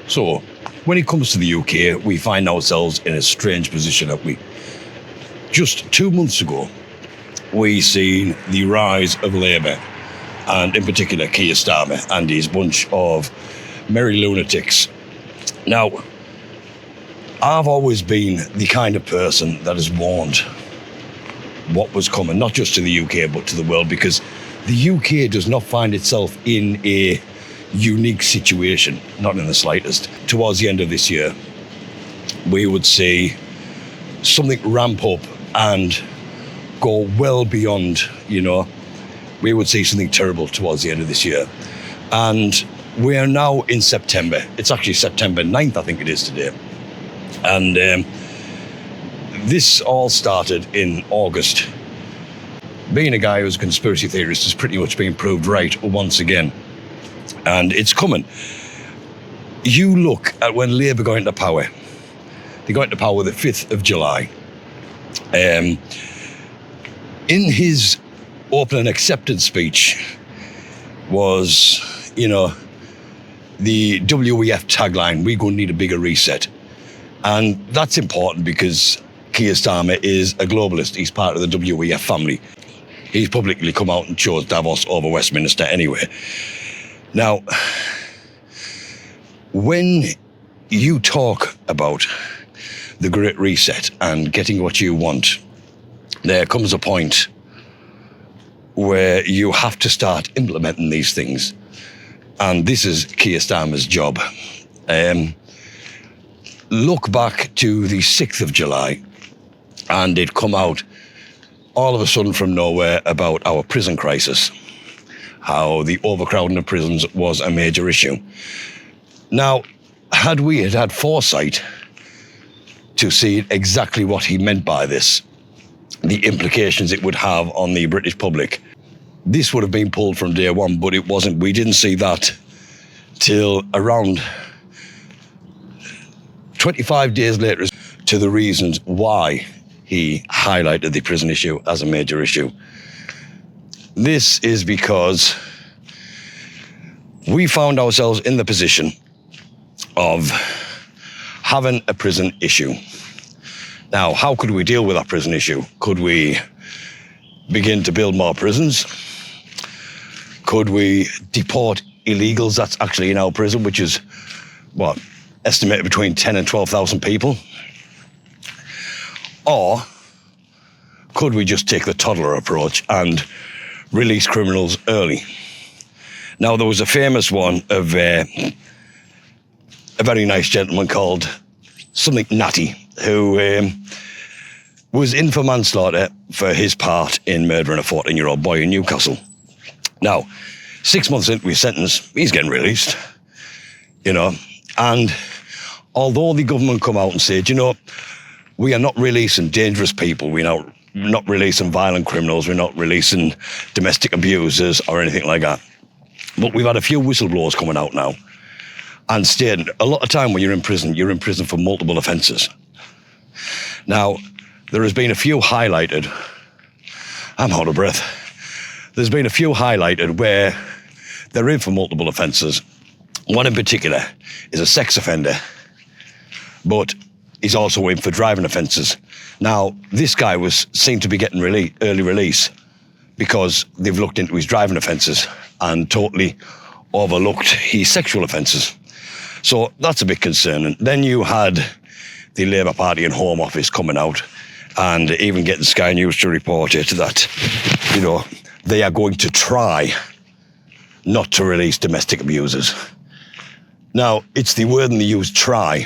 So, when it comes to the UK, we find ourselves in a strange position, haven't we? Just 2 months ago, we seen the rise of Labour, and in particular Keir Starmer and his bunch of merry lunatics. Now, I've always been the kind of person that has warned what was coming, not just to the UK, but to the world, because the UK does not find itself in a unique situation, not in the slightest. Towards the end of this year, we would see something ramp up and go well beyond, we would see something terrible towards the end of this year. And we are now in September. It's actually September 9th, I think it is today. And this all started in August. Being a guy who's a conspiracy theorist has pretty much been proved right once again. And it's coming. You look at when Labour got into power. They got into power the 5th of July. In his opening acceptance speech was, the WEF tagline, "We're going to need a bigger reset." And that's important because Keir Starmer is a globalist. He's part of the WEF family. He's publicly come out and chose Davos over Westminster anyway. Now, when you talk about the Great Reset and getting what you want, there comes a point where you have to start implementing these things. And this is Keir Starmer's job. Look back to the 6th of July, and it come out all of a sudden from nowhere about our prison crisis, how the overcrowding of prisons was a major issue. Now, had we had foresight to see exactly what he meant by this, the implications it would have on the British public, this would have been pulled from day one, but it wasn't. We didn't see that till around 25 days later to the reasons why he highlighted the prison issue as a major issue. This is because we found ourselves in the position of having a prison issue. Now, how could we deal with that prison issue? Could we begin to build more prisons? Could we deport illegals that's actually in our prison, which is, estimated between 10 and 12,000 people? Or could we just take the toddler approach and release criminals early? Now, there was a famous one of a very nice gentleman called something Natty, who was in for manslaughter for his part in murdering a 14-year-old boy in Newcastle. Now, 6 months into his sentence, he's getting released, and although the government come out and said, we are not releasing dangerous people, we're not releasing violent criminals, we're not releasing domestic abusers or anything like that. But we've had a few whistleblowers coming out now and stating a lot of time when you're in prison for multiple offences. Now, there has been a few highlighted, I'm out of breath, there's been a few highlighted where they're in for multiple offences. One in particular is a sex offender, but he's also in for driving offences. Now, this guy was seen to be getting early release because they've looked into his driving offences and totally overlooked his sexual offences. So that's a bit concerning. Then you had the Labour Party and Home Office coming out and even getting Sky News to report it that, they are going to try not to release domestic abusers. Now, it's the word and the use, try.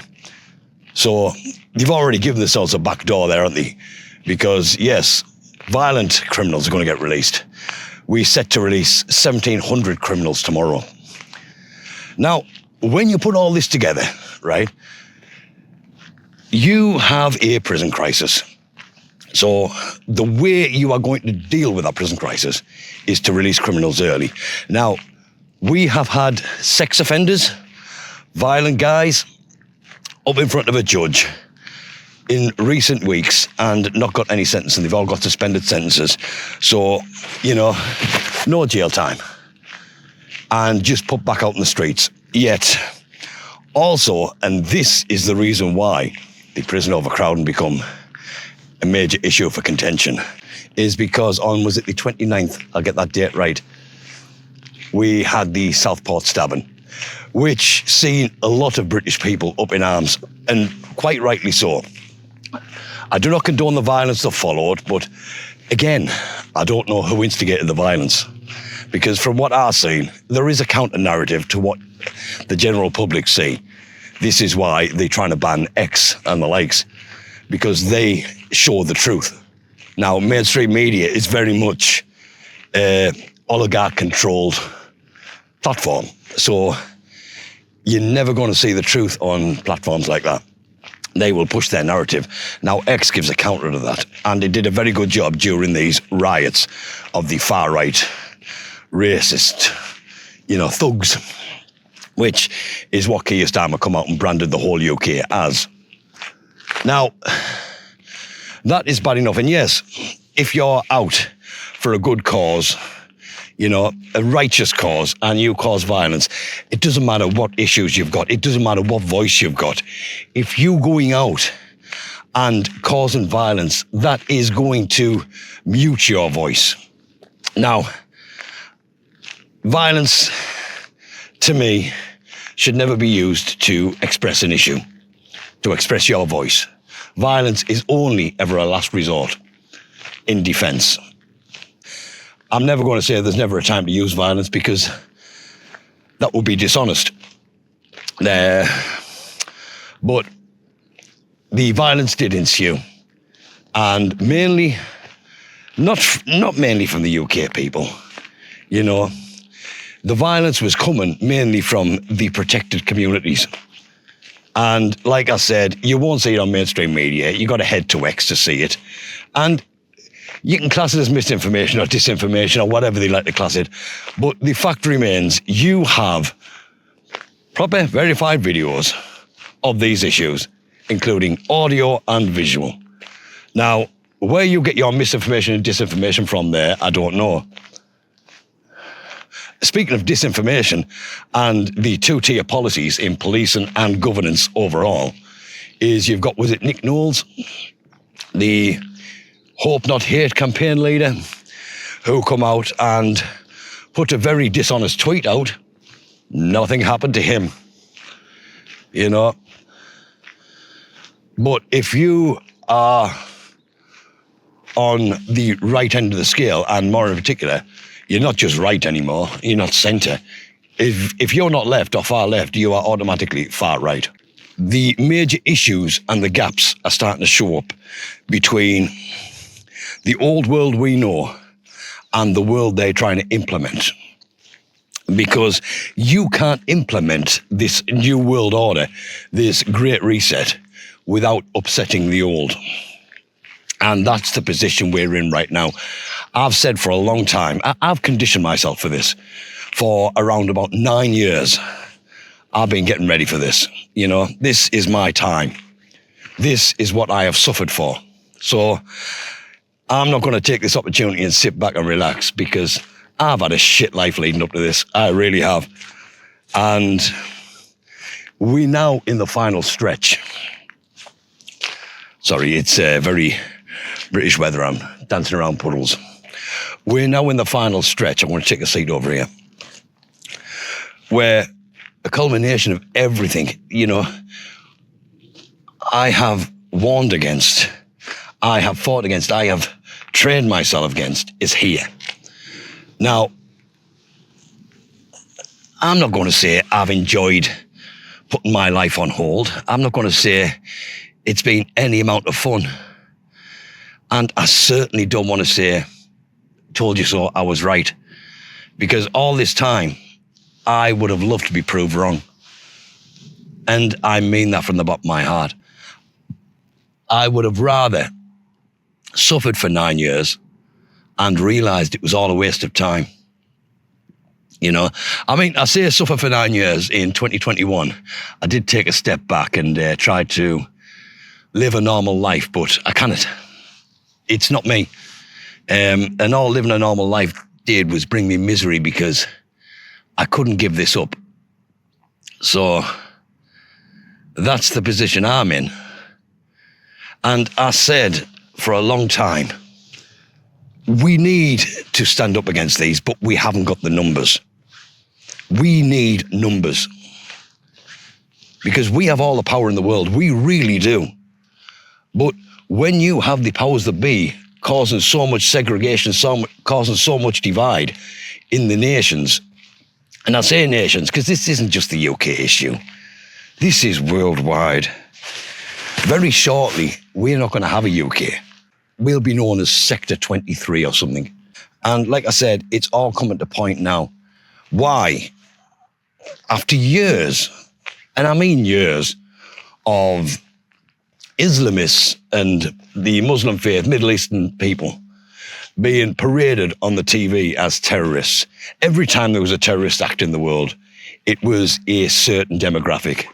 So they've already given themselves a back door there, haven't they? Because, yes, violent criminals are going to get released. We're set to release 1,700 criminals tomorrow. Now, when you put all this together, right, you have a prison crisis. So the way you are going to deal with that prison crisis is to release criminals early. Now, we have had sex offenders, violent guys, up in front of a judge in recent weeks and not got any sentence, and they've all got suspended sentences. So, no jail time and just put back out in the streets. Yet, Also, and this is the reason why the prison overcrowding become a major issue for contention, is because on, was it the 29th, I'll get that date right, we had the Southport stabbing, which seen a lot of British people up in arms, and quite rightly so. I do not condone the violence that followed, but again, I don't know who instigated the violence, because from what I've seen, there is a counter-narrative to what the general public see. This is why they're trying to ban X and the likes, because they show the truth. Now, mainstream media is very much oligarch-controlled platform, so you're never going to see the truth on platforms like that. They will push their narrative. Now, X gives a counter to that, and it did a very good job during these riots of the far-right, racist, thugs, which is what Keir Starmer come out and branded the whole UK as. Now, that is bad enough. And yes, if you're out for a good cause, a righteous cause, and you cause violence, it doesn't matter what issues you've got. It doesn't matter what voice you've got. If you going out and causing violence, that is going to mute your voice. Now, violence, to me, should never be used to express an issue, to express your voice. Violence is only ever a last resort in defense. I'm never going to say there's never a time to use violence, because that would be dishonest. But the violence did ensue, and mainly, not mainly from the UK people, the violence was coming mainly from the protected communities. And like I said, you won't see it on mainstream media. You got to head to X to see it. And you can class it as misinformation or disinformation or whatever they like to class it. But the fact remains, you have proper verified videos of these issues, including audio and visual. Now, where you get your misinformation and disinformation from there, I don't know. Speaking of disinformation and the two-tier policies in policing and governance overall, is you've got, was it Nick Knowles, the Hope Not Hate campaign leader, who come out and put a very dishonest tweet out. Nothing happened to him, But if you are on the right end of the scale, and more in particular, you're not just right anymore, you're not centre. If you're not left or far left, you are automatically far right. The major issues and the gaps are starting to show up between the old world we know and the world they're trying to implement. Because you can't implement this new world order, this great reset, without upsetting the old. And that's the position we're in right now. I've said for a long time, I've conditioned myself for this. For around about 9 years, I've been getting ready for this. This is my time. This is what I have suffered for. So I'm not going to take this opportunity and sit back and relax, because I've had a shit life leading up to this. I really have. And we're now in the final stretch. Sorry, it's very British weather. I'm dancing around puddles. We're now in the final stretch. I'm going to take a seat over here, where a culmination of everything, I have warned against, I have fought against, I have trained myself against, is here. Now, I'm not going to say I've enjoyed putting my life on hold. I'm not going to say it's been any amount of fun. And I certainly don't want to say, told you so, I was right. Because all this time, I would have loved to be proved wrong. And I mean that from the bottom of my heart. I would have rather suffered for 9 years and realised it was all a waste of time. I say suffer for 9 years. In 2021, I did take a step back and tried to live a normal life, but I cannot. It's not me. And all living a normal life did was bring me misery, because I couldn't give this up. So That's the position I'm in. And I said for a long time, we need to stand up against these, but we haven't got the numbers. We need numbers. Because we have all the power in the world. We really do. But when you have the powers that be causing so much segregation, causing so much divide in the nations, and I say nations because this isn't just the UK issue. This is worldwide. Very shortly, we're not going to have a UK. We'll be known as Sector 23 or something. And like I said, it's all coming to point now. Why? After years, and I mean years, of Islamists and the Muslim faith, Middle Eastern people, being paraded on the TV as terrorists. Every time there was a terrorist act in the world, it was a certain demographic.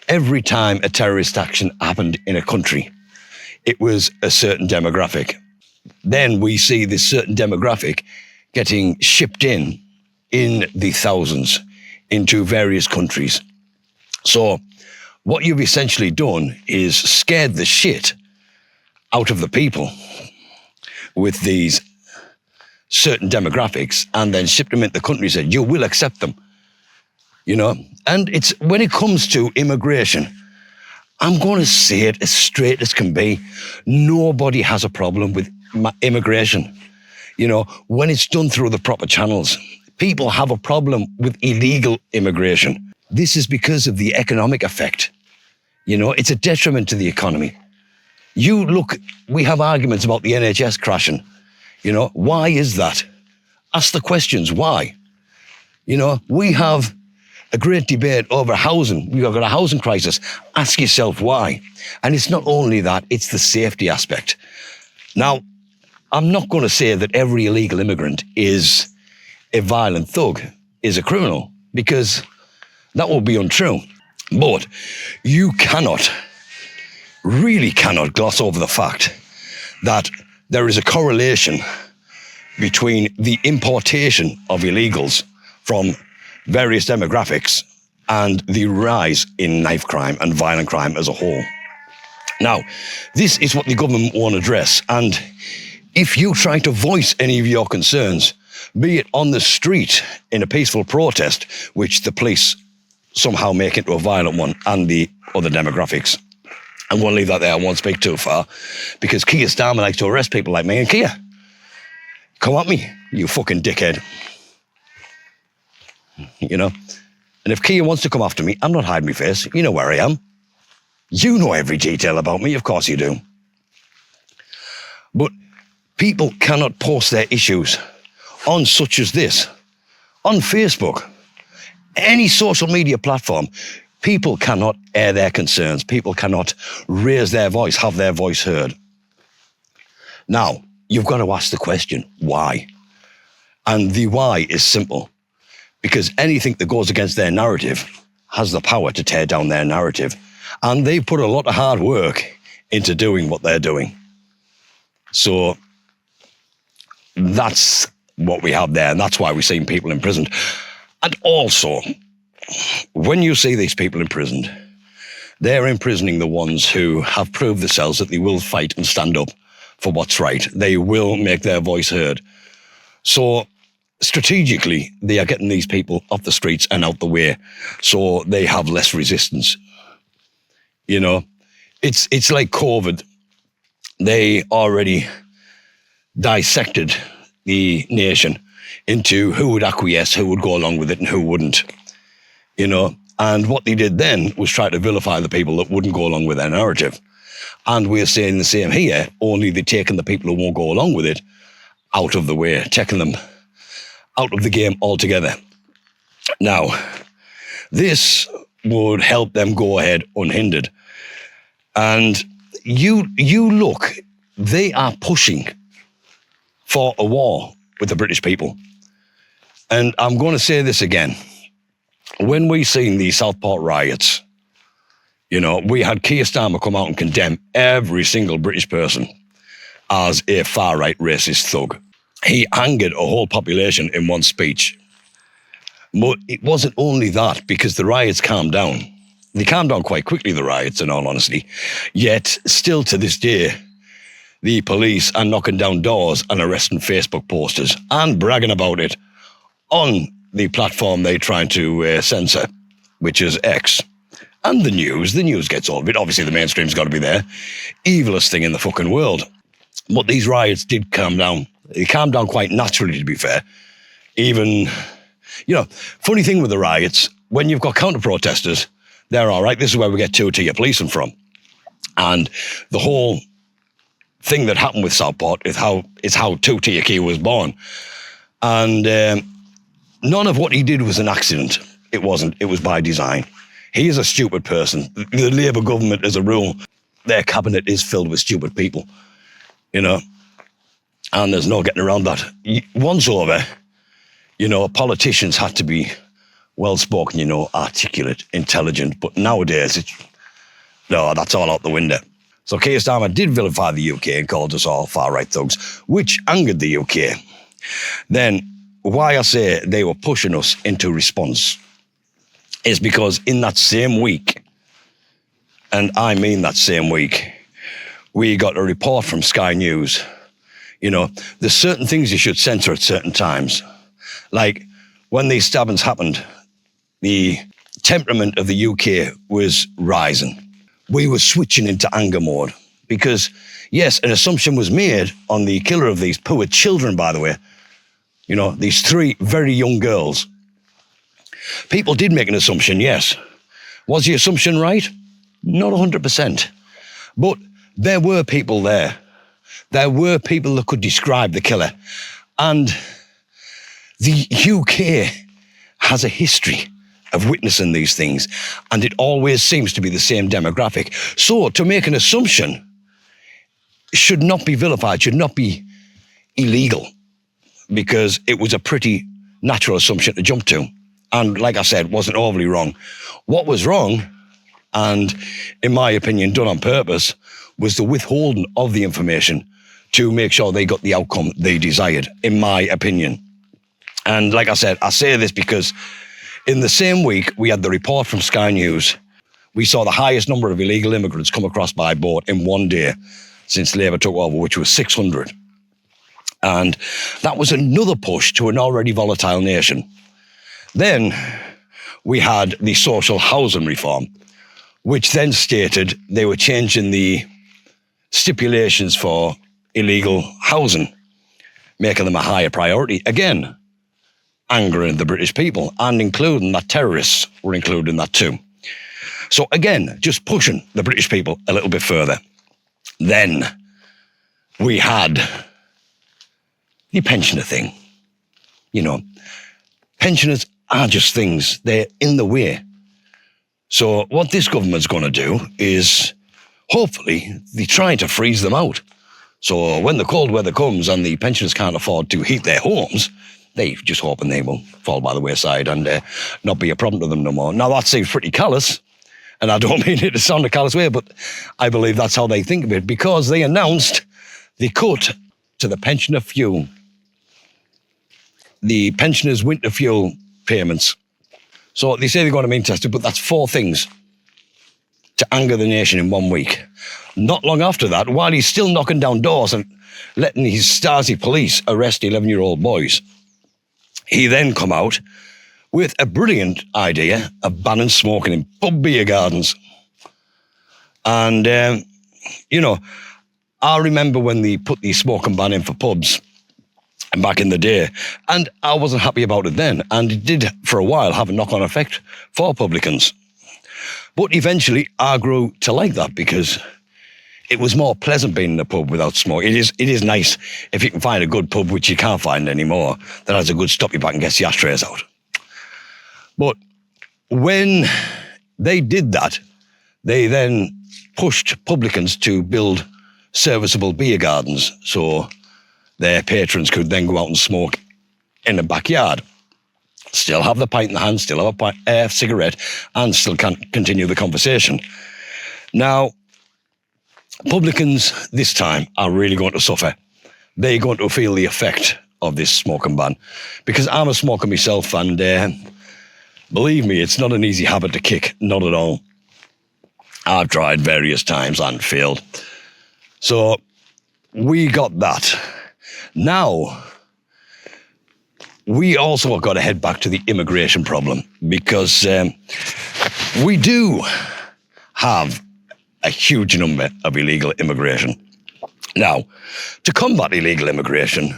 Every time a terrorist action happened in a country, it was a certain demographic. Then we see this certain demographic getting shipped in the thousands into various countries. So what you've essentially done is scared the shit out of the people with these certain demographics and then shipped them into the country and said, you will accept them, you know? And it's when it comes to immigration, I'm going to say it as straight as can be. Nobody has a problem with immigration. You know, when it's done through the proper channels, people have a problem with illegal immigration. This is because of the economic effect. You know, it's a detriment to the economy. You look, we have arguments about the NHS crashing. You know, why is that? Ask the questions, why? You know, we have a great debate over housing. We've got a housing crisis. Ask yourself why. And it's not only that, it's the safety aspect. Now, I'm not going to say that every illegal immigrant is a violent thug, is a criminal, because that would be untrue. But you cannot, really cannot gloss over the fact that there is a correlation between the importation of illegals from various demographics and the rise in knife crime and violent crime as a whole. Now, this is what the government won't address. And if you try to voice any of your concerns, be it on the street in a peaceful protest, which the police somehow make into a violent one, and the other demographics, I won't leave that there, I won't speak too far, because Keir Starmer likes to arrest people like me. And Keir, come at me, you fucking dickhead. You know? And if Keir wants to come after me, I'm not hiding my face. You know where I am. You know every detail about me, of course you do. But people cannot post their issues on such as this, on Facebook, any social media platform. People cannot air their concerns. People cannot raise their voice, have their voice heard. Now, you've got to ask the question, why? And the why is simple. Because anything that goes against their narrative has the power to tear down their narrative. And they put a lot of hard work into doing what they're doing. So that's what we have there. And that's why we're seeing people imprisoned. And also, when you see these people imprisoned, they're imprisoning the ones who have proved themselves that they will fight and stand up for what's right. They will make their voice heard. So strategically, they are getting these people off the streets and out the way so they have less resistance. You know, it's like COVID. They already dissected the nation into who would acquiesce, who would go along with it, and who wouldn't. You know, and what they did then was try to vilify the people that wouldn't go along with their narrative. And we're saying the same here, only they're taking the people who won't go along with it out of the way, taking them out of the game altogether. Now, this would help them go ahead unhindered. And you look, they are pushing for a war with the British people. And I'm going to say this again. When we seen the Southport riots, you know, we had Keir Starmer come out and condemn every single British person as a far-right racist thug. He angered a whole population in one speech. But it wasn't only that, because the riots calmed down. They calmed down quite quickly, the riots, in all honesty. Yet, still to this day, the police are knocking down doors and arresting Facebook posters and bragging about it on the platform they're trying to censor, which is X. And the news gets all of it. Obviously, the mainstream's got to be there. Evilest thing in the fucking world. But these riots did calm down. They calmed down quite naturally, to be fair. Even, funny thing with the riots, when you've got counter-protesters, they're all right. This is where we get two-tier policing from. And the whole thing that happened with Southport is how two-tier Key was born. And none of what he did was an accident. It wasn't. It was by design. He is a stupid person. The Labour government, as a rule, their cabinet is filled with stupid people, and there's no getting around that. Once over, politicians had to be well-spoken, articulate, intelligent, but nowadays, that's all out the window. So Keir Starmer did vilify the UK and called us all far-right thugs, which angered the UK. Then, why I say they were pushing us into response is because in that same week, and I mean that same week, we got a report from Sky News. There's certain things you should censor at certain times. Like, when these stabbings happened, the temperament of the UK was rising. We were switching into anger mode because, yes, an assumption was made on the killer of these poor children, by the way. These 3 very young girls. People did make an assumption, yes. Was the assumption right? Not 100%. But there were people there. There were people that could describe the killer. And the UK has a history of witnessing these things, and it always seems to be the same demographic. So to make an assumption should not be vilified, should not be illegal, because it was a pretty natural assumption to jump to. And like I said, wasn't overly wrong. What was wrong, and in my opinion, done on purpose, was the withholding of the information to make sure they got the outcome they desired, in my opinion. And like I said, I say this because in the same week, we had the report from Sky News. We saw the highest number of illegal immigrants come across by boat in one day since Labour took over, which was 600. And that was another push to an already volatile nation. Then we had the social housing reform, which then stated they were changing the stipulations for illegal housing, making them a higher priority. Again, angering the British people, and including that terrorists were included in that too. So again, just pushing the British people a little bit further. Then we had the pensioner thing. Pensioners are just things. They're in the way. So what this government's going to do is, hopefully, they're trying to freeze them out. So when the cold weather comes and the pensioners can't afford to heat their homes, they just hoping they will fall by the wayside and not be a problem to them no more. Now, that seems pretty callous, and I don't mean it to sound a callous way, but I believe that's how they think of it, because they announced the cut to the pensioner fuel, the pensioners' winter fuel payments. So they say they're going to mean test it, but that's 4 things to anger the nation in 1 week. Not long after that, while he's still knocking down doors and letting his Stasi police arrest 11-year-old boys, he then come out with a brilliant idea of banning smoking in pub beer gardens. And, I remember when they put the smoking ban in for pubs back in the day, and I wasn't happy about it then, and it did, for a while, have a knock-on effect for publicans. But eventually, I grew to like that because it was more pleasant being in a pub without smoke. It is nice if you can find a good pub, which you can't find anymore, that has a good stop you back and gets the ashtrays out. But when they did that, they then pushed publicans to build serviceable beer gardens so their patrons could then go out and smoke in the backyard. Still have the pint in the hand, still have a cigarette, and still can continue the conversation. Now, publicans this time are really going to suffer. They're going to feel the effect of this smoking ban, because I'm a smoker myself, and believe me, it's not an easy habit to kick, not at all. I've tried various times and failed. So we got that. Now, we also got to head back to the immigration problem, because we do have a huge number of illegal immigration. Now, to combat illegal immigration,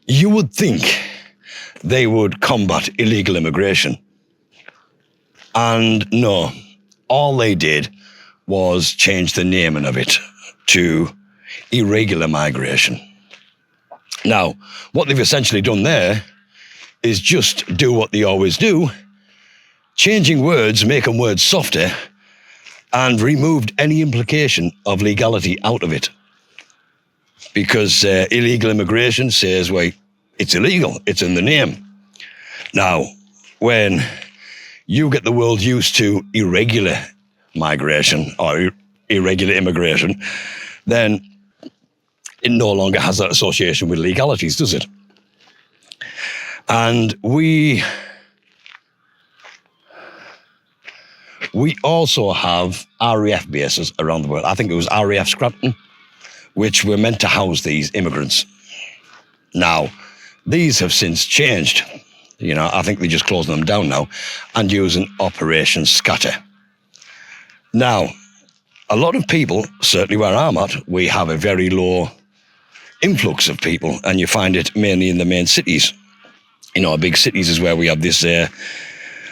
you would think they would combat illegal immigration. And no, all they did was change the naming of it to irregular migration. Now, what they've essentially done there is just do what they always do, changing words, making words softer, and removed any implication of legality out of it. Because illegal immigration says, well, it's illegal, it's in the name. Now, when you get the world used to irregular migration or irregular immigration, then it no longer has that association with legalities, does it? And we also have RAF bases around the world. I think it was RAF Scranton, which were meant to house these immigrants. Now, these have since changed. You know, I think they're just closing them down now and using Operation Scatter. Now, a lot of people, certainly where I'm at, we have a very low influx of people, and you find it mainly in the main cities. You know, big cities is where we have this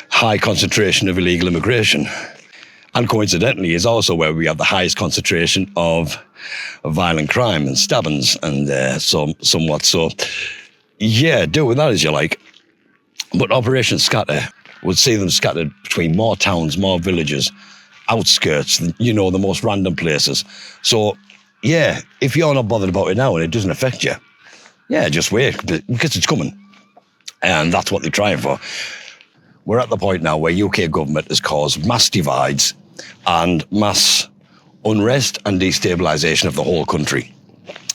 high concentration of illegal immigration. And coincidentally is also where we have the highest concentration of violent crime and stabbings and somewhat. So, yeah, do with that as you like. But Operation Scatter would see them scattered between more towns, more villages, outskirts, you know, the most random places. So, yeah, if you're not bothered about it now and it doesn't affect you, yeah, just wait, because it's coming. And that's what they're trying for. We're at the point now where UK government has caused mass divides and mass unrest and destabilisation of the whole country.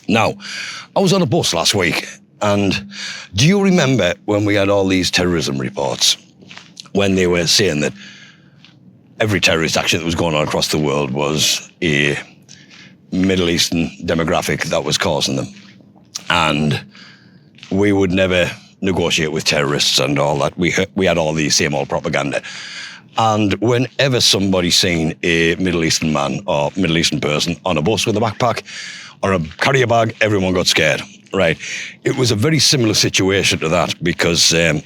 Now, I was on a bus last week, and do you remember when we had all these terrorism reports, when they were saying that every terrorist action that was going on across the world was a Middle Eastern demographic that was causing them, and we would never negotiate with terrorists and all that. We had all the same old propaganda. And whenever somebody seen a Middle Eastern man or Middle Eastern person on a bus with a backpack or a carrier bag, everyone got scared, right? It was a very similar situation to that, because I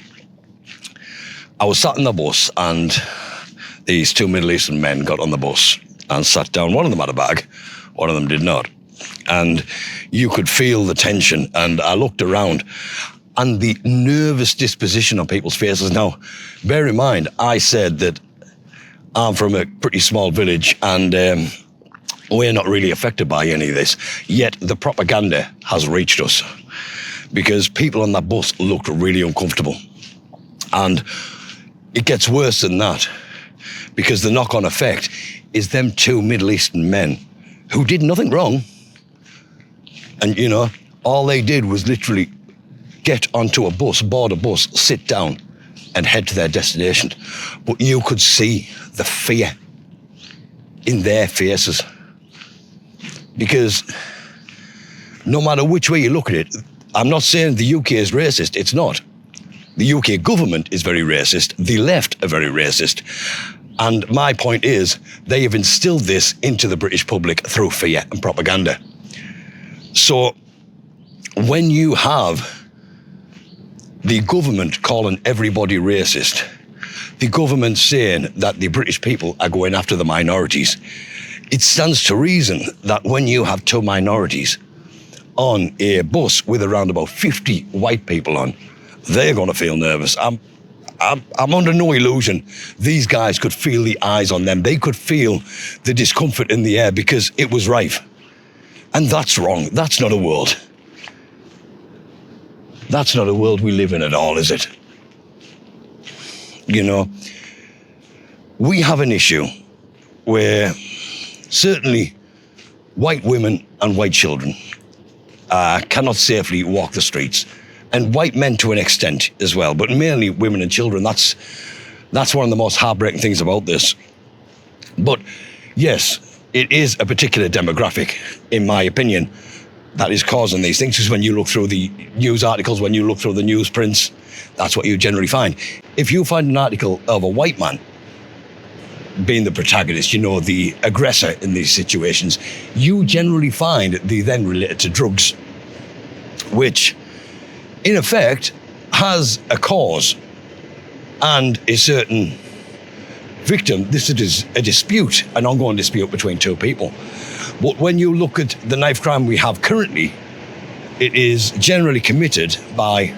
was sat in the bus and these two Middle Eastern men got on the bus and sat down. One of them had a bag, one of them did not. And you could feel the tension, and I looked around and the nervous disposition on people's faces. Now, bear in mind, I said that I'm from a pretty small village and we're not really affected by any of this, yet the propaganda has reached us, because people on that bus looked really uncomfortable. And it gets worse than that, because the knock-on effect is them two Middle Eastern men who did nothing wrong. And, you know, all they did was literally get onto a bus, board a bus, sit down and head to their destination. But you could see the fear in their faces. Because no matter which way you look at it, I'm not saying the UK is racist, it's not. The UK government is very racist, the left are very racist. And my point is, they have instilled this into the British public through fear and propaganda. So when you have the government calling everybody racist, the government saying that the British people are going after the minorities, it stands to reason that when you have two minorities on a bus with around about 50 white people on, they're going to feel nervous. I'm under no illusion these guys could feel the eyes on them. They could feel the discomfort in the air, because it was rife. And that's wrong. That's not a world. That's not a world we live in at all, is it? You know, we have an issue where certainly white women and white children cannot safely walk the streets, and white men to an extent as well, but mainly women and children. That's one of the most heartbreaking things about this. But Yes, it is a particular demographic, in my opinion, that is causing these things. Because when you look through the news articles, when you look through the newsprints, that's what you generally find. If you find an article of a white man being the protagonist, the aggressor in these situations, you generally find they then related to drugs, which in effect has a cause and a certain victim. This is a dispute, an ongoing dispute between two people. But when you look at the knife crime we have currently, it is generally committed by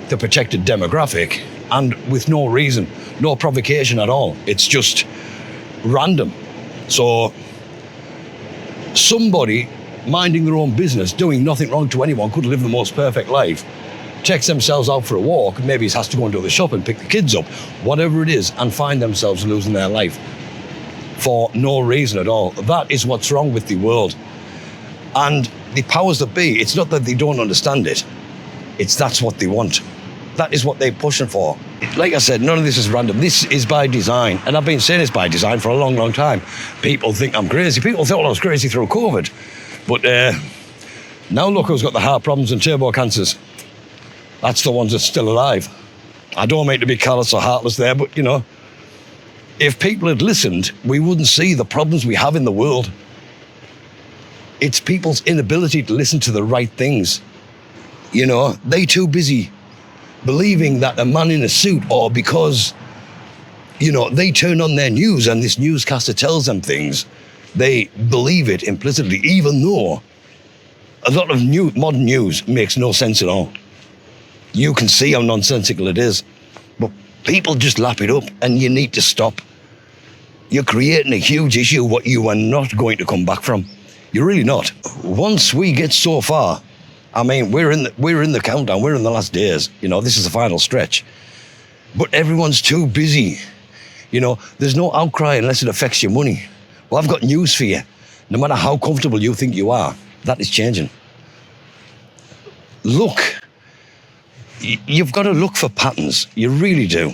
the protected demographic and with no reason, no provocation at all. It's just random. So somebody minding their own business, doing nothing wrong to anyone, could live the most perfect life, takes themselves out for a walk, maybe he has to go and do the shop and pick the kids up, whatever it is, and find themselves losing their life for no reason at all. That is what's wrong with the world. And the powers that be, it's not that they don't understand it, that's what they want. That is what they're pushing for. Like I said, none of this is random. This is by design. And I've been saying it's by design for a long, long time. People think I'm crazy. People thought I was crazy through COVID. But now look who's got the heart problems and turbo cancers. That's the ones that's still alive. I don't mean to be callous or heartless there, but if people had listened, we wouldn't see the problems we have in the world. It's people's inability to listen to the right things. They too busy believing that a man in a suit, or because, they turn on their news and this newscaster tells them things, they believe it implicitly, even though a lot of modern news makes no sense at all. You can see how nonsensical it is, but people just lap it up, and you need to stop. You're creating a huge issue what you are not going to come back from. You're really not. Once we get so far, I mean, we're in the countdown, we're in the last days, this is the final stretch. But everyone's too busy. There's no outcry unless it affects your money. Well, I've got news for you. No matter how comfortable you think you are, that is changing. Look. You've got to look for patterns. You really do.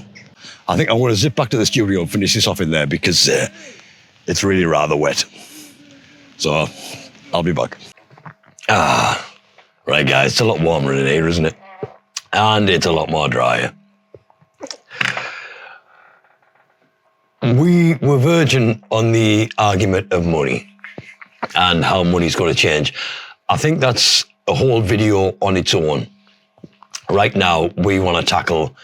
I think I'm going to zip back to the studio and finish this off in there because it's really rather wet. So I'll be back. Right, guys, it's a lot warmer in here, isn't it? And it's a lot more drier. We were verging on the argument of money and how money's got to change. I think that's a whole video on its own. Right now, we want to tackle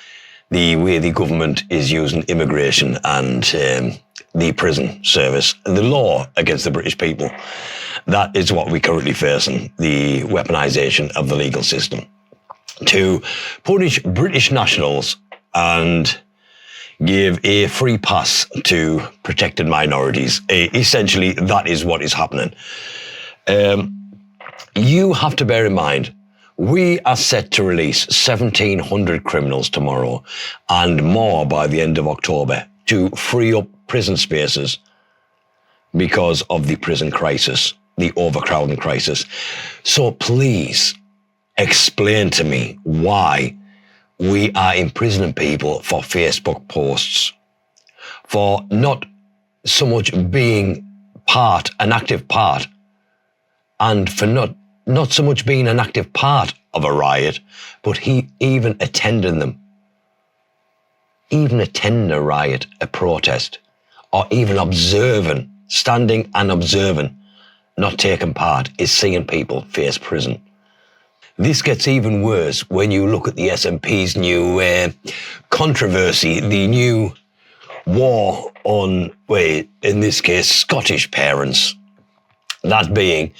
the way the government is using immigration and the prison service, the law against the British people. That is what we're currently facing, the weaponisation of the legal system to punish British nationals and give a free pass to protected minorities. Essentially, that is what is happening. You have to bear in mind, we are set to release 1,700 criminals tomorrow and more by the end of October to free up prison spaces because of the prison crisis, the overcrowding crisis. So please explain to me why we are imprisoning people for Facebook posts, for not so much being an active part, and for not so much being an active part of a riot, but even attending them. Even attending a riot, a protest, or even observing, standing and observing, not taking part, is seeing people face prison. This gets even worse when you look at the SNP's new controversy, the new war on, in this case, Scottish parents. That being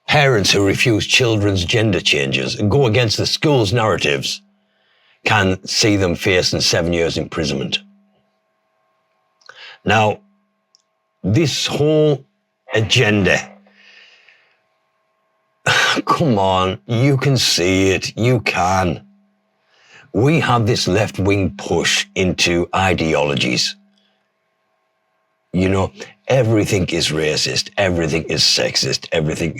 parents who refuse children's gender changes and go against the school's narratives can see them facing 7 years imprisonment. Now, this whole agenda, come on, you can see it, you can. We have this left-wing push into ideologies. You know, everything is racist, everything is sexist, everything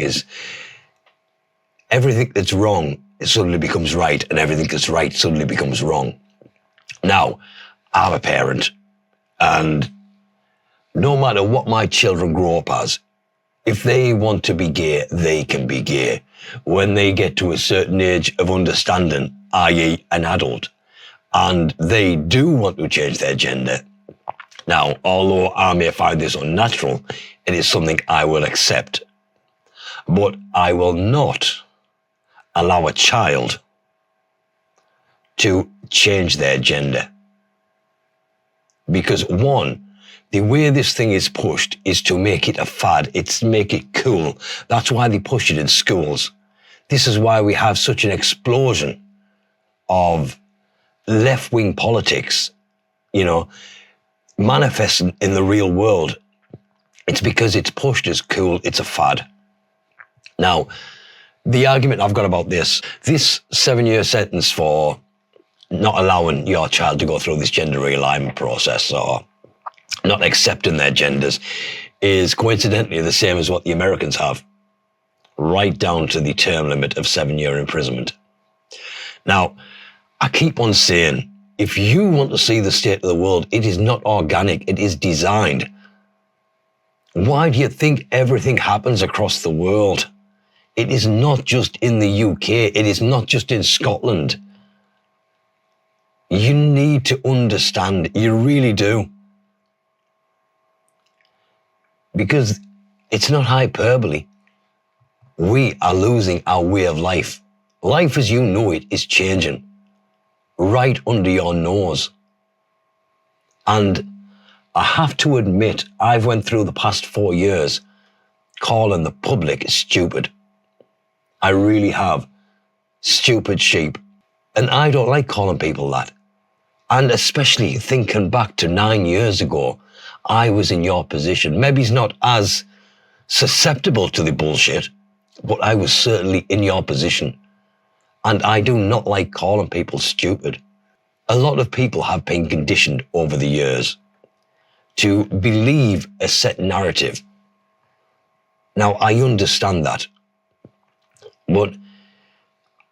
that's wrong suddenly becomes right, and everything that's right suddenly becomes wrong. Now, I'm a parent, and No matter what my children grow up as, if they want to be gay, they can be gay. When they get to a certain age of understanding, i.e. an adult, and they do want to change their gender. Now, although I may find this unnatural, it is something I will accept. But I will not allow a child to change their gender. Because one, the way this thing is pushed is to make it a fad. It's to make it cool. That's why they push it in schools. This is why we have such an explosion of left-wing politics, manifesting in the real world. It's because it's pushed as cool. It's a fad. Now, the argument I've got about this 7-year sentence for not allowing your child to go through this gender realignment process or not accepting their genders is coincidentally the same as what the Americans have, right down to the term limit of 7-year imprisonment. Now, I keep on saying, if you want to see the state of the world, it is not organic, it is designed. Why do you think everything happens across the world? It is not just in the UK, it is not just in Scotland. You need to understand, you really do. Because it's not hyperbole. We are losing our way of life. Life as you know it is changing right under your nose. And I have to admit, I've went through the past 4 years calling the public stupid. I really have. Stupid sheep. And I don't like calling people that. And especially thinking back to 9 years ago, I was in your position. Maybe it's not as susceptible to the bullshit, but I was certainly in your position. And I do not like calling people stupid. A lot of people have been conditioned over the years to believe a set narrative. Now, I understand that. But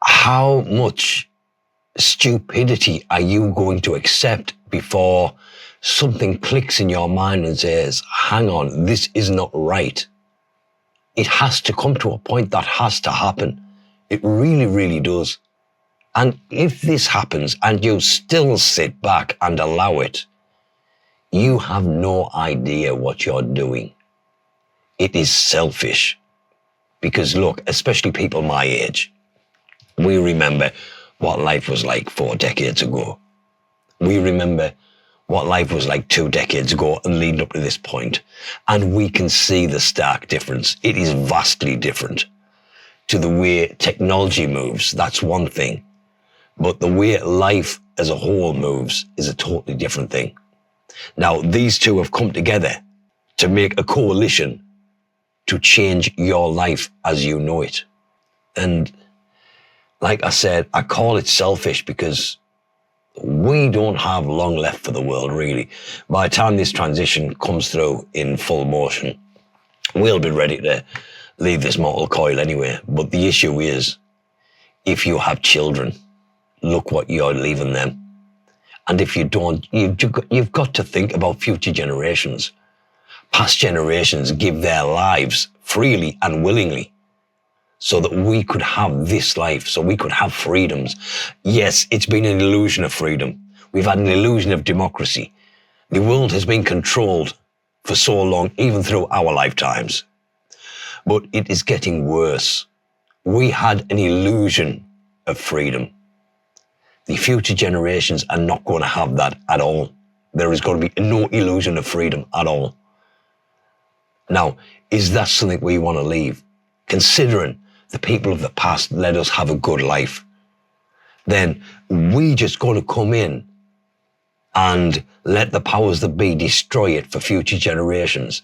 how much stupidity are you going to accept before something clicks in your mind and says, hang on, this is not right? It has to come to a point that has to happen. It really, really does. And if this happens and you still sit back and allow it, you have no idea what you're doing. It is selfish. Because look, especially people my age, we remember what life was like 4 decades ago. We remember what life was like 2 decades ago and leading up to this point. And we can see the stark difference. It is vastly different to the way technology moves. That's one thing. But the way life as a whole moves is a totally different thing. Now, these two have come together to make a coalition to change your life as you know it. And like I said, I call it selfish because we don't have long left for the world, really. By the time this transition comes through in full motion, we'll be ready to leave this mortal coil anyway. But the issue is, if you have children, look what you're leaving them. And if you don't, you've got to think about future generations. Past generations give their lives freely and willingly so that we could have this life, so we could have freedoms. Yes, it's been an illusion of freedom. We've had an illusion of democracy. The world has been controlled for so long, even through our lifetimes. But it is getting worse. We had an illusion of freedom. The future generations are not going to have that at all. There is going to be no illusion of freedom at all. Now, is that something we want to leave? Considering the people of the past let us have a good life, then we just going to come in and let the powers that be destroy it for future generations.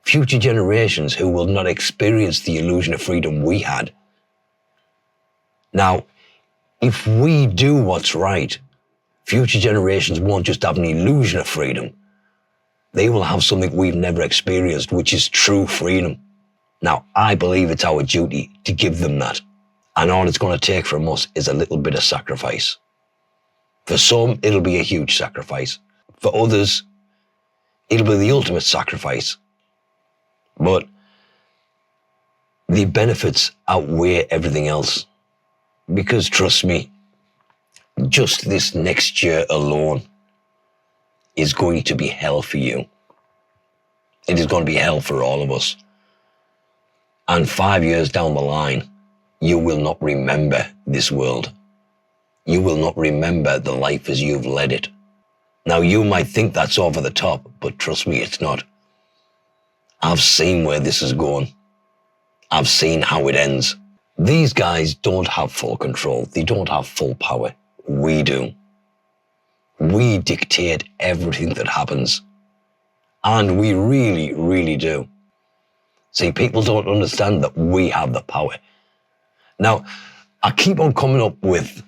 Future generations who will not experience the illusion of freedom we had. Now, if we do what's right, future generations won't just have an illusion of freedom. They will have something we've never experienced, which is true freedom. Now, I believe it's our duty to give them that. And all it's going to take from us is a little bit of sacrifice. For some, it'll be a huge sacrifice. For others, It'll be the ultimate sacrifice. But the benefits outweigh everything else. Because trust me, just this next year alone is going to be hell for you. It is going to be hell for all of us. And 5 years down the line, you will not remember this world. You will not remember the life as you've led it. Now, you might think that's over the top, but trust me, it's not. I've seen where this is going. I've seen how it ends. These guys don't have full control. They don't have full power. We do. We dictate everything that happens. And we really, really do. See, people don't understand that we have the power. Now, I keep on coming up with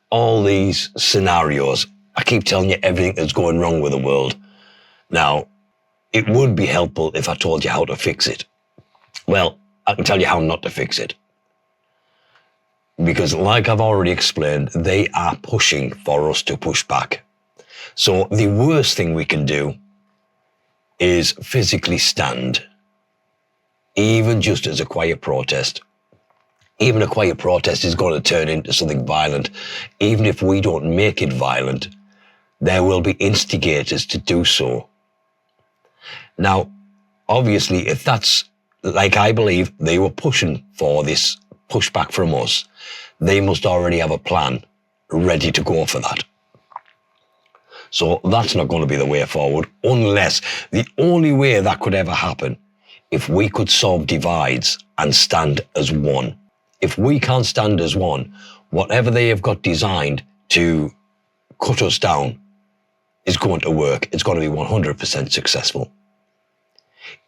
all these scenarios. I keep telling you everything that's going wrong with the world. Now, it would be helpful if I told you how to fix it. Well, I can tell you how not to fix it. Because like I've already explained, they are pushing for us to push back. So the worst thing we can do is physically stand, even just as a quiet protest. Even a quiet protest is going to turn into something violent. Even if we don't make it violent, there will be instigators to do so. Now, obviously, if that's like I believe they were pushing for this pushback from us, they must already have a plan ready to go for that. So that's not going to be the way forward, unless the only way that could ever happen, if we could solve divides and stand as one. If we can't stand as one, whatever they have got designed to cut us down is going to work. It's going to be 100% successful.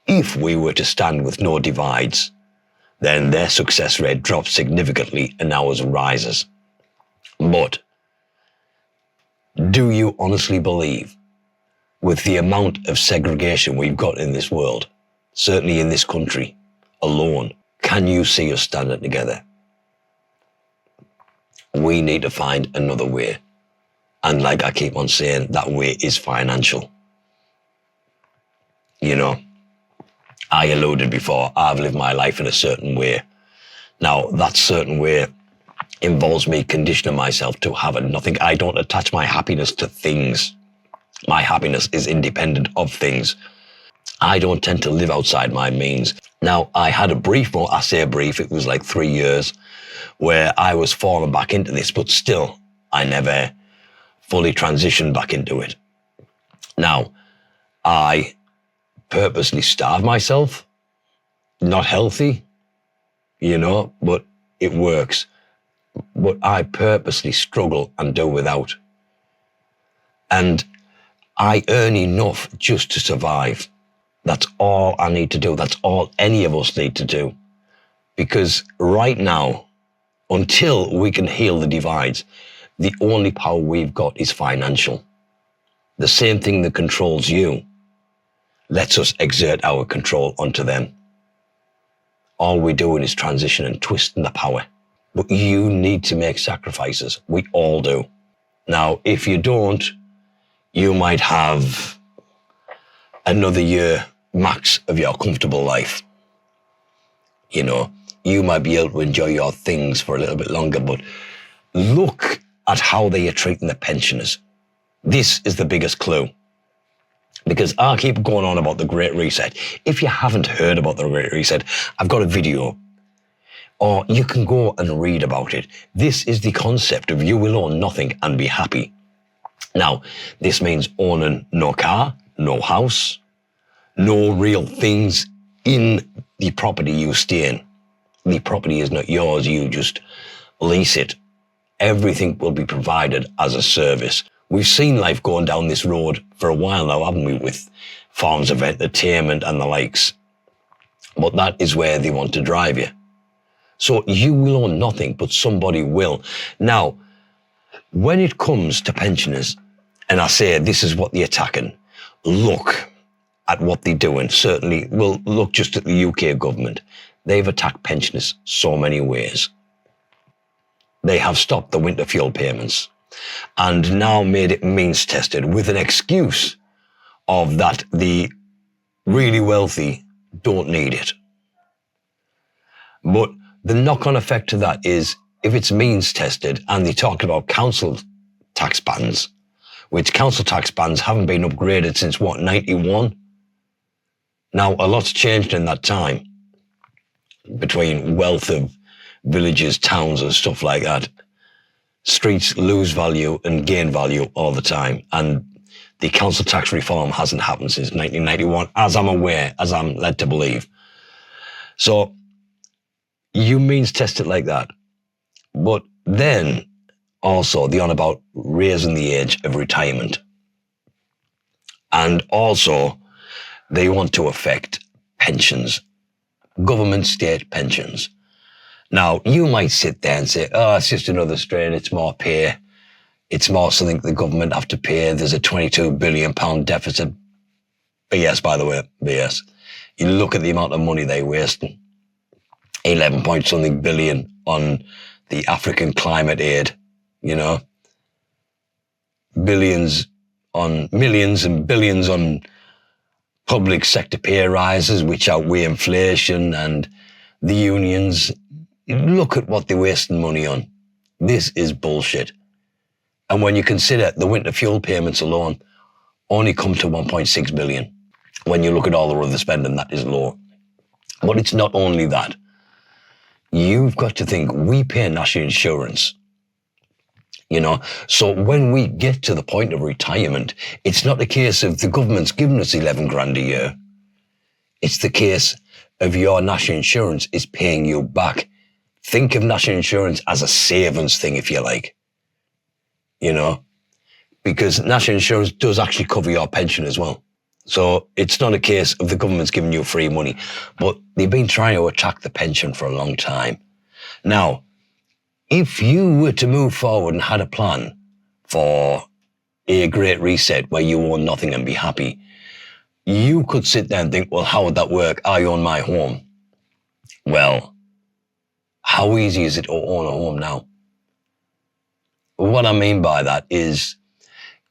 If we were to stand with no divides, then their success rate drops significantly and ours rises. But do you honestly believe, with the amount of segregation we've got in this world, certainly in this country alone, can you see us standing together? We need to find another way. And like I keep on saying, that way is financial. You know, I alluded before, I've lived my life in a certain way. Now, that certain way involves me conditioning myself to have nothing. I don't attach my happiness to things. My happiness is independent of things. I don't tend to live outside my means. Now, I had a brief, well, I say a brief, it was like 3 years, where I was falling back into this, but still, I never fully transitioned back into it. Now, I purposely starve myself, not healthy, you know, but it works. But I purposely struggle and do without. And I earn enough just to survive. That's all I need to do. That's all any of us need to do. Because right now, until we can heal the divides, the only power we've got is financial. The same thing that controls you lets us exert our control onto them. All we're doing is transition and twisting the power. But you need to make sacrifices. We all do. Now, if you don't, you might have another year max of your comfortable life. You know, you might be able to enjoy your things for a little bit longer, but look at how they are treating the pensioners. This is the biggest clue. Because I keep going on about the Great Reset. If you haven't heard about the Great Reset, I've got a video, or you can go and read about it. This is the concept of you will own nothing and be happy. Now, this means owning no car, no house, no real things in the property you stay in. The property is not yours, you just lease it. Everything will be provided as a service. We've seen life going down this road for a while now, haven't we, with forms of entertainment and the likes. But that is where they want to drive you. So you will own nothing, but somebody will. Now, when it comes to pensioners, and I say this is what they're attacking, look at what they're doing. Certainly, well, look just at the UK government. They've attacked pensioners so many ways. They have stopped the winter fuel payments and now made it means tested with an excuse of that the really wealthy don't need it. But the knock-on effect to that is if it's means tested, and they talked about council tax bands, which council tax bands haven't been upgraded since, 91? Now, a lot's changed in that time between wealth of villages, towns and stuff like that. Streets lose value and gain value all the time. And the council tax reform hasn't happened since 1991, as I'm aware, as I'm led to believe. So you means test it like that. But then also they're on about raising the age of retirement. And also they want to affect pensions, government state pensions. Now, you might sit there and say, oh, it's just another strain, it's more pay. It's more something the government have to pay. There's a £22 billion deficit. BS, by the way, BS. You look at the amount of money they're wasting. 11 point something billion on the African climate aid, you know. Billions on millions and billions on public sector pay rises, which outweigh inflation and the unions. Look at what they're wasting money on. This is bullshit. And when you consider the winter fuel payments alone only come to 1.6 billion. When you look at all the other spending, that is low. But it's not only that. You've got to think we pay national insurance. You know, so when we get to the point of retirement, it's not a case of the government's giving us 11 grand a year. It's the case of your national insurance is paying you back. Think of national insurance as a savings thing, if you like. You know, because national insurance does actually cover your pension as well. So it's not a case of the government's giving you free money, but they've been trying to attack the pension for a long time. Now, if you were to move forward and had a plan for a great reset where you own nothing and be happy, you could sit there and think, well, how would that work? I own my home. Well, how easy is it to own a home now? What I mean by that is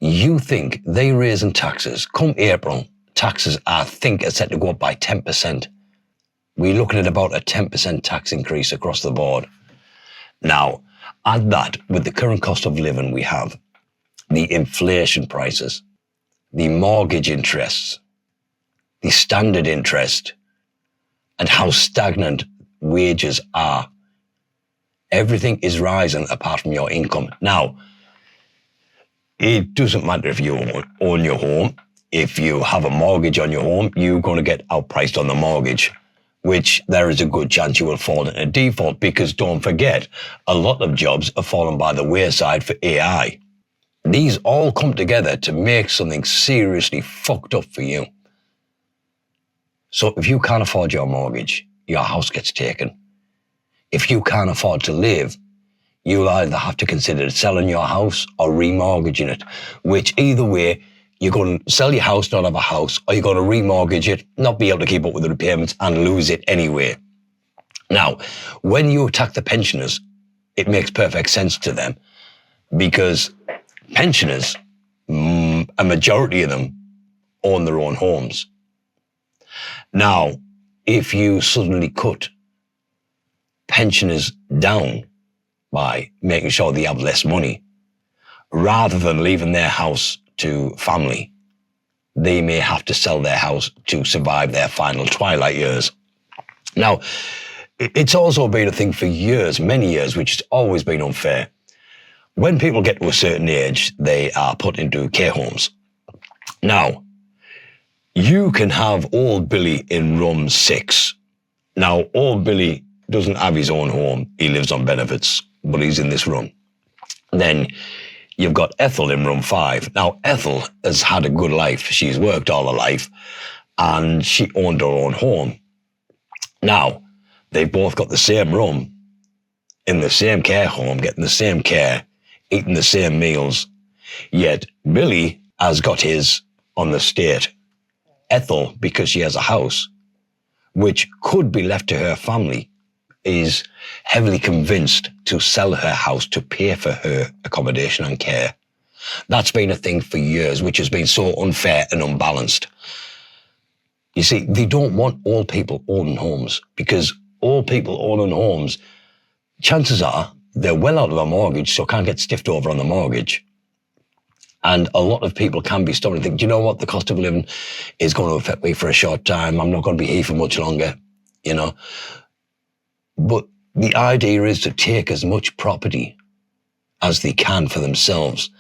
you think they raising taxes. Come April, taxes, I think, are set to go up by 10%. We're looking at about a 10% tax increase across the board. Now, add that with the current cost of living we have, the inflation prices, the mortgage interests, the standard interest, and how stagnant wages are. Everything is rising apart from your income. Now, it doesn't matter if you own your home. If you have a mortgage on your home, you're going to get outpriced on the mortgage, which there is a good chance you will fall into default, because don't forget, a lot of jobs are falling by the wayside for AI. These all come together to make something seriously fucked up for you. So if you can't afford your mortgage, your house gets taken. If you can't afford to live, you'll either have to consider selling your house or remortgaging it, which either way, you're going to sell your house, not have a house, or you're going to remortgage it, not be able to keep up with the repayments and lose it anyway. Now, when you attack the pensioners, it makes perfect sense to them, because pensioners, a majority of them own their own homes. Now, if you suddenly cut pensioners down by making sure they have less money, rather than leaving their house to family, they may have to sell their house to survive their final twilight years. Now, it's also been a thing for years, many years, which has always been unfair. When people get to a certain age, they are put into care homes. Now, you can have old Billy in room 6. Now, old Billy doesn't have his own home. He lives on benefits, but he's in this room. Then you've got Ethel in room 5. Now, Ethel has had a good life. She's worked all her life and she owned her own home. Now, they've both got the same room in the same care home, getting the same care, eating the same meals. Yet Billy has got his on the state. Ethel, because she has a house, which could be left to her family, is heavily convinced to sell her house to pay for her accommodation and care. That's been a thing for years, which has been so unfair and unbalanced. You see, they don't want old people owning homes, because old people owning homes, chances are they're well out of a mortgage, so can't get stiffed over on the mortgage. And a lot of people can be starting to think, do you know what, the cost of living is going to affect me for a short time. I'm not going to be here for much longer, you know. But the idea is to take as much property as they can for themselves.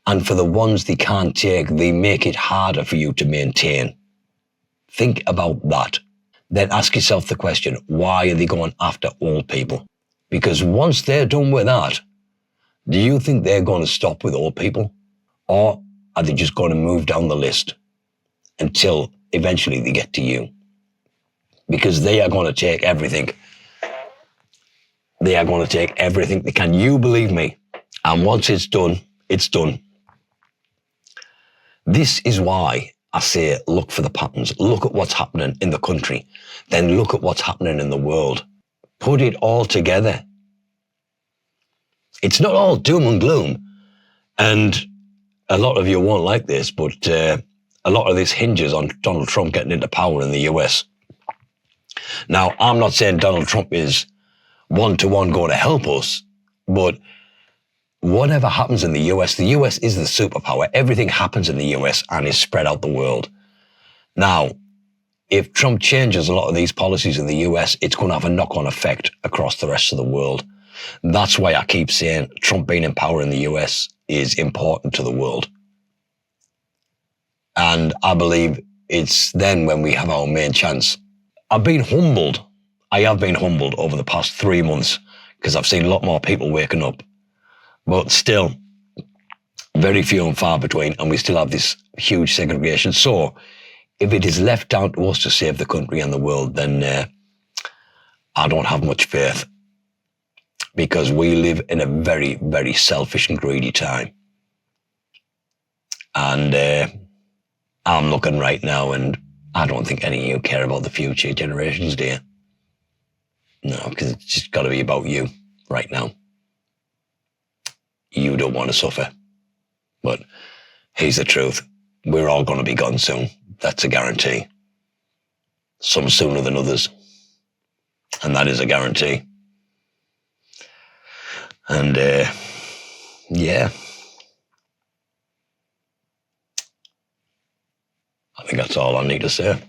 And for the ones they can't take, they make it harder for you to maintain. Think about that. Then ask yourself the question, why are they going after old people? Because once they're done with that, do you think they're going to stop with old people? Or are they just going to move down the list until eventually they get to you? Because they are going to take everything. They are going to take everything they can. You believe me. And once it's done, it's done. This is why I say look for the patterns. Look at what's happening in the country. Then look at what's happening in the world. Put it all together. It's not all doom and gloom. And a lot of you won't like this, but a lot of this hinges on Donald Trump getting into power in the US. Now, I'm not saying Donald Trump is one-to-one going to help us, but whatever happens in the US is the superpower. Everything happens in the US and is spread out the world. Now, if Trump changes a lot of these policies in the US, it's going to have a knock-on effect across the rest of the world. That's why I keep saying Trump being in power in the US is important to the world. And I believe it's then when we have our main chance. I've been humbled. I have been humbled over the past 3 months because I've seen a lot more people waking up. But still, very few and far between, and we still have this huge segregation. So if it is left down to us to save the country and the world, then I don't have much faith, because we live in a very, very selfish and greedy time. And I'm looking right now, and I don't think any of you care about the future generations, do you? No, because it's just got to be about you right now. You don't want to suffer. But here's the truth. We're all going to be gone soon. That's a guarantee. Some sooner than others. And that is a guarantee. And yeah. I think that's all I need to say.